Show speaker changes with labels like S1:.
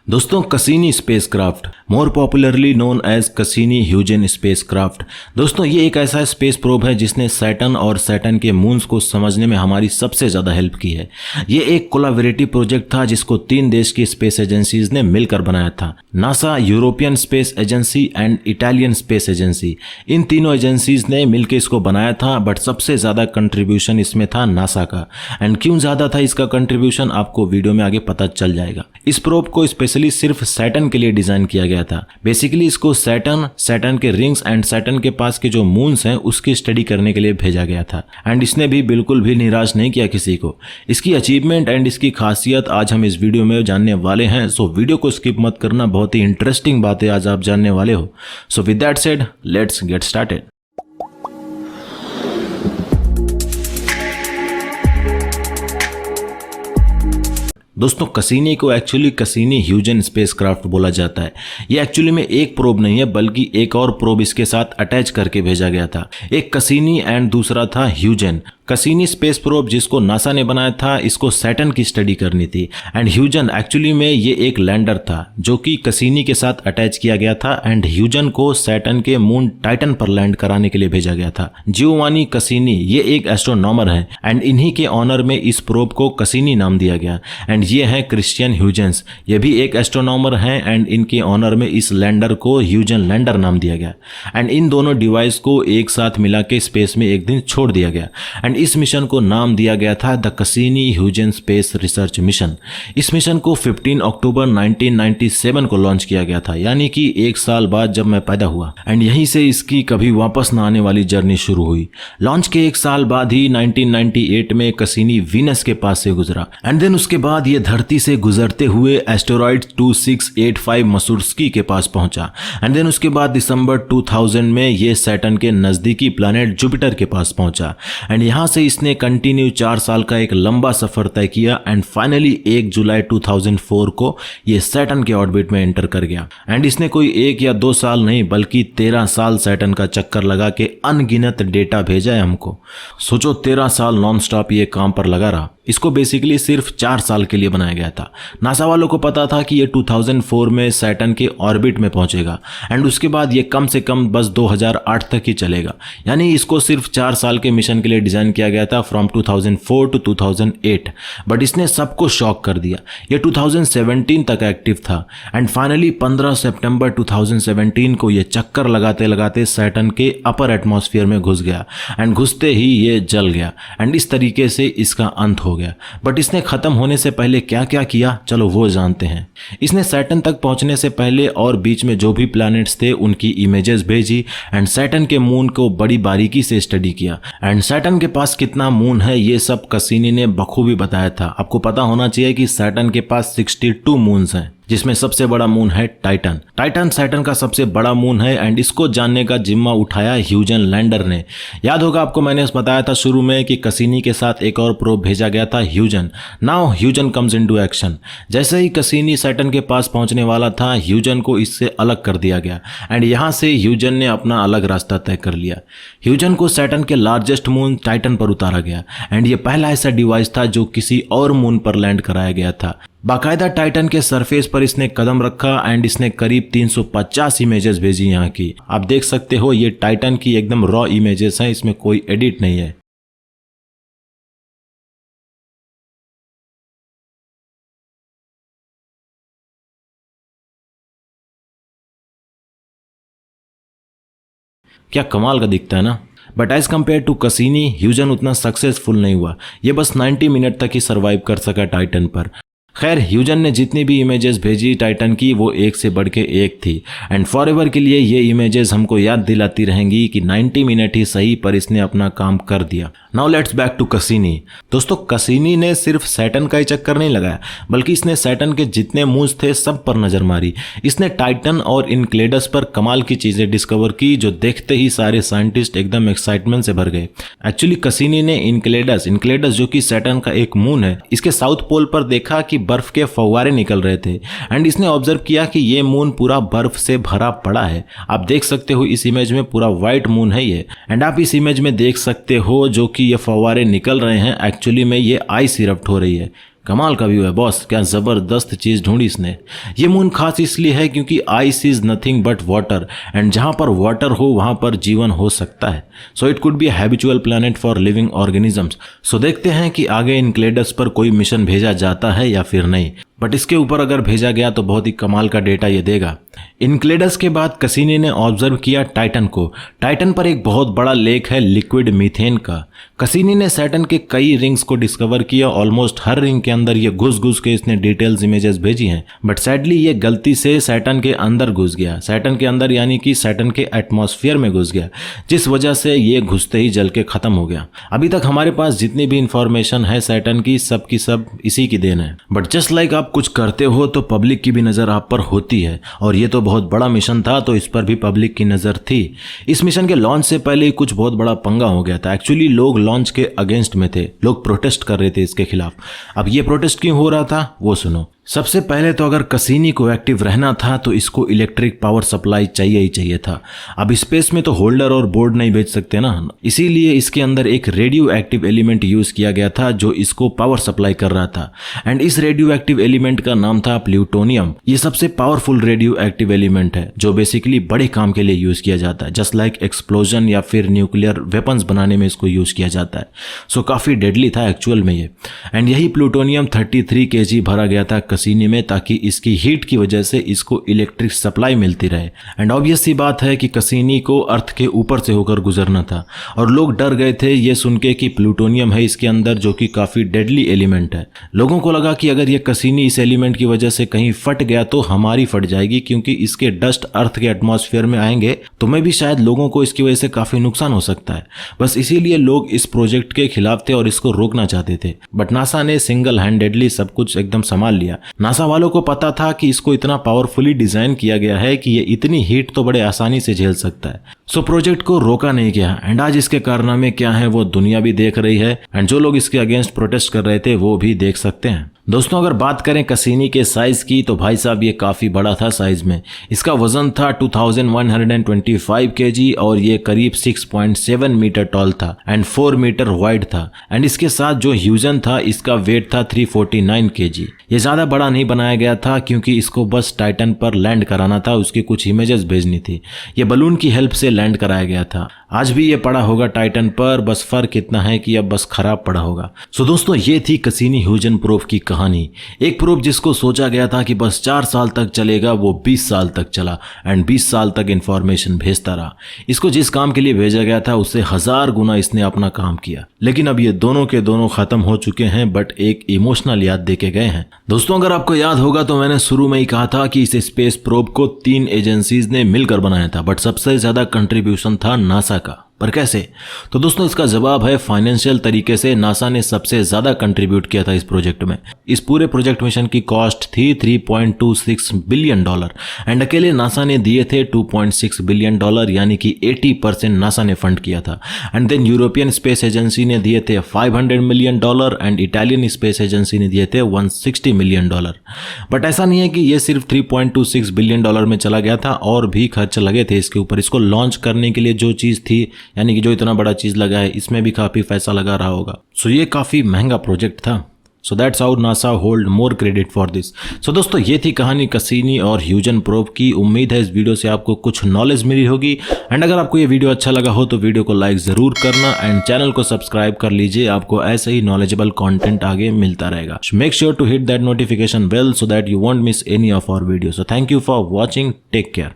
S1: दोस्तों कसीनी स्पेसक्राफ्ट मोर popularly known as कसीनी-ह्यूजेन spacecraft. दोस्तों ये एक ऐसा स्पेस प्रोब है जिसने सैटर्न और सैटर्न के मून्स को समझने में हमारी सबसे ज़्यादा हेल्प की है। ये एक कोलैबोरेटिव प्रोजेक्ट था जिसको 3 देश की स्पेस एजेंसीज ने मिलकर बनाया था, NASA, European space agency and Italian space agency. इन तीनों एजेंसीज ने मिलकर इसको बनाया था, बट सबसे ज़्यादा कंट्रीब्यूशन इसमें था नासा का। एंड क्यों ज़्यादा था इसका कंट्रीब्यूशन आपको वीडियो में आगे पता चल जाएगा। इस प्रोब को स्पेशली सिर्फ सैटर्न के लिए डिजाइन किया गया था। बेसिकली इसको सैटर्न के रिंग्स एंड सैटर्न के पास के जो मून्स हैं उसकी स्टडी करने के लिए भेजा गया था। एंड इसने भी बिल्कुल भी निराश नहीं किया किसी को। इसकी अचीवमेंट एंड इसकी खासियत आज हम इस वीडियो में जानने वाले हैं। सो वीडियो को स्किप मत करना, बहुत ही इंटरेस्टिंग बातें आज आप जानने वाले हो। So with that said let's get started. दोस्तों कसीनी को एक्चुअली कसीनी-ह्यूजेन स्पेसक्राफ्ट बोला जाता है। ये एक्चुअली में एक प्रोब नहीं है बल्कि एक और प्रोब इसके साथ अटैच करके भेजा गया था। एक कसीनी एंड दूसरा था ह्यूजेन। कसीनी स्पेस प्रोब जिसको नासा ने बनाया था, इसको सैटर्न की स्टडी करनी थी। एंड ह्यूजन एक्चुअली में ये एक लैंडर था जो कि कसीनी के साथ अटैच किया गया था। एंड ह्यूजन को सैटर्न के मून टाइटन पर लैंड कराने के लिए भेजा गया था। जियोवानी कसीनी ये एक एस्ट्रोनॉमर है एंड इन्हीं के ऑनर में इस प्रोब को कसीनी नाम दिया गया। एंड ये है क्रिश्चियन ह्यूजेंस, ये भी एक एस्ट्रोनॉमर हैं एंड इनके ऑनर में इस लैंडर को ह्यूजन लैंडर नाम दिया गया। एंड इन दोनों डिवाइस को एक साथ मिला के स्पेस में एक दिन छोड़ दिया गया। एंड इस मिशन को नाम दिया गया था द कसीनी-ह्यूजेन स्पेस रिसर्च मिशन। इस मिशन को 15 अक्टूबर 1997 को लॉन्च किया गया था, यानी कि 1 साल बाद जब मैं पैदा हुआ। एंड यहीं से इसकी कभी वापस न आने वाली जर्नी शुरू हुई। लॉन्च के 1 साल बाद ही 1998 में कसीनी वीनस के पास से गुजरा। एंड देन उसके बाद ये धरती से गुजरते हुए एस्टेरॉइड 2685 मसूर्स्की के पास पहुंचा। एंड देन उसके बाद दिसंबर 2000 में ये सैटर्न के नजदीकी प्लैनेट जुपिटर के पास पहुंचा। एंड यहां से इसने कंटिन्यू 4 साल का एक लंबा सफर तय किया। एंड फाइनली 1 जुलाई 2004 को ये सैटर्न के ऑर्बिट में एंटर कर गया। एंड इसने कोई 1 या 2 साल नहीं बल्कि 13 साल सैटर्न का चक्कर लगा के अनगिनत डेटा भेजा है हमको। सोचो 13 साल नॉन स्टॉप ये काम पर लगा रहा। इसको बेसिकली सिर्फ 4 साल के लिए बनाया गया था। नासा वालों को पता था कि ये 2004 में सैटर्न के ऑर्बिट में पहुंचेगा एंड उसके बाद ये कम से कम बस 2008 तक ही चलेगा। यानी इसको सिर्फ 4 साल के मिशन के लिए डिजाइन किया गया था फ्रॉम 2004 टू 2008। बट इसने सबको शॉक कर दिया। ये 2017 तक एक्टिव था एंड फाइनली 15 सितंबर 2017 को ये चक्कर लगाते लगाते सैटर्न के अपर एटमॉस्फेयर में घुस गया। एंड घुसते ही ये जल गया एंड इस तरीके से इसका अंत हो गया। बट इसने खत्म होने से पहले क्या क्या किया, चलो वो जानते हैं। इसने सैटर्न तक पहुंचने से पहले और बीच में जो भी प्लैनेट्स थे उनकी इमेजेस भेजी एंड सैटर्न के मून को बड़ी बारीकी से स्टडी किया। एंड सैटर्न के पास कितना मून है ये सब कसीनी ने बखूबी बताया था। आपको पता होना चाहिए कि सैटर्न के पास 62 मून्स हैं, जिसमें सबसे बड़ा मून है टाइटन। टाइटन सैटर्न का सबसे बड़ा मून है एंड इसको जानने का जिम्मा उठाया ह्यूजन लैंडर ने। याद होगा आपको मैंने बताया था शुरू में कि कसीनी के साथ एक और प्रोब भेजा गया था Huygens. Now Huygens comes into action. जैसे ही कसीनी सैटर्न के पास पहुंचने वाला था, ह्यूजन को इससे अलग कर दिया गया एंड यहां से ह्यूजन ने अपना अलग रास्ता तय कर लिया। ह्यूजन को सैटर्न के लार्जेस्ट मून टाइटन पर उतारा गया एंड ये पहला ऐसा डिवाइस था जो किसी और मून पर लैंड कराया गया था। बाकायदा टाइटन के सरफेस पर इसने कदम रखा एंड इसने करीब 350 इमेजेस भेजी यहाँ की। आप देख सकते हो ये टाइटन की एकदम रॉ इमेजेस हैं, इसमें कोई एडिट नहीं है। क्या कमाल का दिखता है ना। बट एज कम्पेयर टू कसीनी, ह्यूजन उतना सक्सेसफुल नहीं हुआ। ये बस 90 मिनट तक ही सर्वाइव कर सका टाइटन पर। खैर ह्यूजन ने जितनी भी इमेजेस भेजी टाइटन की वो एक से बढ़ के एक थी एंड फॉरएवर के लिए ये इमेजेस हमको याद दिलाती रहेंगी कि 90 मिनट ही सही पर इसने अपना काम कर दिया। Now let's back to Cassini. दोस्तों कसीनी ने सिर्फ सैटर्न का ही चक्कर नहीं लगाया बल्कि इसने सैटर्न के जितने मून्स थे सब पर नजर मारी। इसने टाइटन और इनक्लेडस पर कमाल की चीजें डिस्कवर की जो देखते ही सारे साइंटिस्ट एकदम एक्साइटमेंट से भर गए। एक्चुअली कसीनी ने इनक्लेडस जो कि सैटर्न का एक मून है, इसके साउथ पोल पर देखा कि बर्फ के फव्वारे निकल रहे थे एंड इसने ऑब्जर्व किया कि ये मून पूरा बर्फ से भरा पड़ा है। आप देख सकते हो इस इमेज में पूरा व्हाइट मून है ये। एंड आप इस इमेज में देख सकते हो जो कि ये फव्वारे निकल रहे हैं, एक्चुअली में ये आइस इरप्ट हो रही है। कमाल का व्यू है बॉस, क्या जबरदस्त चीज ढूंढी इसने। ये मून खास इसलिए है क्योंकि ice is nothing but water, and जहां पर वाटर हो वहां पर जीवन हो सकता है। So it could be habitual planet for living organisms. So देखते हैं कि आगे इनक्लेडस पर कोई मिशन भेजा जाता है या फिर नहीं, बट इसके ऊपर अगर भेजा गया तो बहुत ही कमाल का डेटा ये देगा। इनक्लेडस के बाद कसीनी ने ऑब्जर्व किया टाइटन को। टाइटन पर एक बहुत बड़ा लेक है लिक्विड मीथेन का। कसीनी ने सैटर्न के कई रिंग्स को डिस्कवर किया। ऑलमोस्ट हर रिंग के अंदर ये घुस घुस के इसने डिटेल्स इमेजेस भेजी हैं, बट सैडली ये गलती से सैटर्न के अंदर घुस गया। सैटर्न के अंदर यानी कि सैटर्न के एटमॉस्फेयर में घुस गया, जिस वजह से ये घुसते ही जल के खत्म हो गया। अभी तक हमारे पास जितनी भी इंफॉर्मेशन है सैटर्न की सब इसी की देन है। बट जस्ट लाइक आप कुछ करते हो तो पब्लिक की भी नजर आप पर होती है, और ये तो बहुत बड़ा मिशन था तो इस पर भी पब्लिक की नजर थी। इस मिशन के लॉन्च से पहले ही कुछ बहुत बड़ा पंगा हो गया था। एक्चुअली लोग लॉन्च के अगेंस्ट में थे, लोग प्रोटेस्ट कर रहे थे इसके खिलाफ। अब ये प्रोटेस्ट क्यों हो रहा था वो सुनो। सबसे पहले तो अगर कसीनी को एक्टिव रहना था तो इसको इलेक्ट्रिक पावर सप्लाई चाहिए ही चाहिए था। अब स्पेस में तो होल्डर और बोर्ड नहीं भेज सकते ना, इसीलिए इसके अंदर एक रेडियो एक्टिव एलिमेंट यूज किया गया था जो इसको पावर सप्लाई कर रहा था, एंड इस रेडियो एक्टिव एलिमेंट का नाम था प्लूटोनियम। ये सबसे पावरफुल रेडियो एक्टिव एलिमेंट है जो बेसिकली बड़े काम के लिए यूज किया जाता है, जस्ट लाइक एक्सप्लोजन या फिर न्यूक्लियर वेपन्स बनाने में इसको यूज किया जाता है। सो काफी डेडली था एक्चुअल में ये, एंड यही प्लूटोनियम 33 kg भरा गया था कसीनी में, ताकि इसकी हीट की वजह से इसको इलेक्ट्रिक सप्लाई मिलती रहे। एंड ऑब्वियस सी बात है कि कसीनी को अर्थ के ऊपर से होकर गुजरना था, और लोग डर गए थे ये सुन के कि प्लूटोनियम है इसके अंदर जो कि काफी डेडली एलिमेंट है। लोगों को लगा कि अगर ये कसीनी इस एलिमेंट की वजह से कहीं फट गया तो हमारी फट जाएगी, क्योंकि इसके डस्ट अर्थ के एटमॉस्फेयर में आएंगे तो मैं भी शायद लोगों को इसकी वजह से काफी नुकसान हो सकता है। बस इसीलिए लोग इस प्रोजेक्ट के खिलाफ थे और इसको रोकना चाहते थे, बट नासा ने सिंगल हैंडेडली सब कुछ एकदम संभाल लिया। नासा वालों को पता था कि इसको इतना पावरफुली डिजाइन किया गया है कि ये इतनी हीट तो बड़े आसानी से झेल सकता है। सो प्रोजेक्ट को रोका नहीं गया, एंड आज इसके कारनामे क्या है वो दुनिया भी देख रही है, एंड जो लोग इसके अगेंस्ट प्रोटेस्ट कर रहे थे वो भी देख सकते हैं। दोस्तों अगर बात करें कसीनी के साइज की तो भाई साहब ये काफी बड़ा था साइज में। इसका वजन था 2125 kg और ये करीब 6.7 मीटर टॉल था एंड 4 मीटर वाइड था, एंड इसके साथ जो ह्यूजन था इसका वेट था 349 kg। ये ज्यादा बड़ा नहीं बनाया गया था क्योंकि इसको बस टाइटन पर लैंड कराना था, उसकी कुछ इमेजेस भेजनी थी। ये बलून की हेल्प से लैंड कराया गया था। आज भी ये पड़ा होगा टाइटन पर, बस फर्क इतना है कि अब बस खराब पड़ा होगा। सो दोस्तों ये थी कसीनी ह्यूजन प्रोब की कहानी। एक प्रोब जिसको सोचा गया था कि बस 4 साल तक चलेगा, वो 20 साल तक चला एंड 20 साल तक इंफॉर्मेशन भेजता रहा। इसको जिस काम के लिए भेजा गया था उससे 1000 गुना इसने अपना काम किया। लेकिन अब ये दोनों के दोनों खत्म हो चुके हैं, बट एक इमोशनल याद देके गए हैं। दोस्तों अगर आपको याद होगा तो मैंने शुरू में ही कहा था कि इस स्पेस प्रोब को 3 एजेंसीज ने मिलकर बनाया था, बट सबसे ज्यादा कंट्रीब्यूशन था नासा का। पर कैसे? तो दोस्तों इसका जवाब है फाइनेंशियल तरीके से। नासा ने सबसे ज्यादा कंट्रीब्यूट किया था इस प्रोजेक्ट में। इस पूरे प्रोजेक्ट मिशन की कॉस्ट थी $3.26 बिलियन एंड अकेले नासा ने दिए थे $2.6 बिलियन, यानी कि 80% नासा ने फंड किया था। And then European space Agency ने दिए थे $500 million and Italian space Agency ने दिए थे $160 मिलियन। बट ऐसा नहीं है कि ये सिर्फ $3.26 बिलियन में चला गया था, और भी खर्च लगे थे इसके ऊपर। इसको लॉन्च करने के लिए जो चीज थी, यानी कि जो इतना बड़ा चीज लगा है, इसमें भी काफी पैसा लगा रहा होगा। सो ये काफी महंगा प्रोजेक्ट था। So that's how NASA hold more credit for this. So दोस्तों ये थी कहानी कसीनी और ह्यूजन प्रोब की। उम्मीद है इस वीडियो से आपको कुछ नॉलेज मिली होगी, एंड अगर आपको ये वीडियो अच्छा लगा हो तो वीडियो को लाइक जरूर करना एंड चैनल को सब्सक्राइब कर लीजिए। आपको ऐसे ही नॉलेजेबल कंटेंट आगे मिलता रहेगा। Make sure to hit that notification bell so that you won't miss any of our video. So thank you for watching, take care.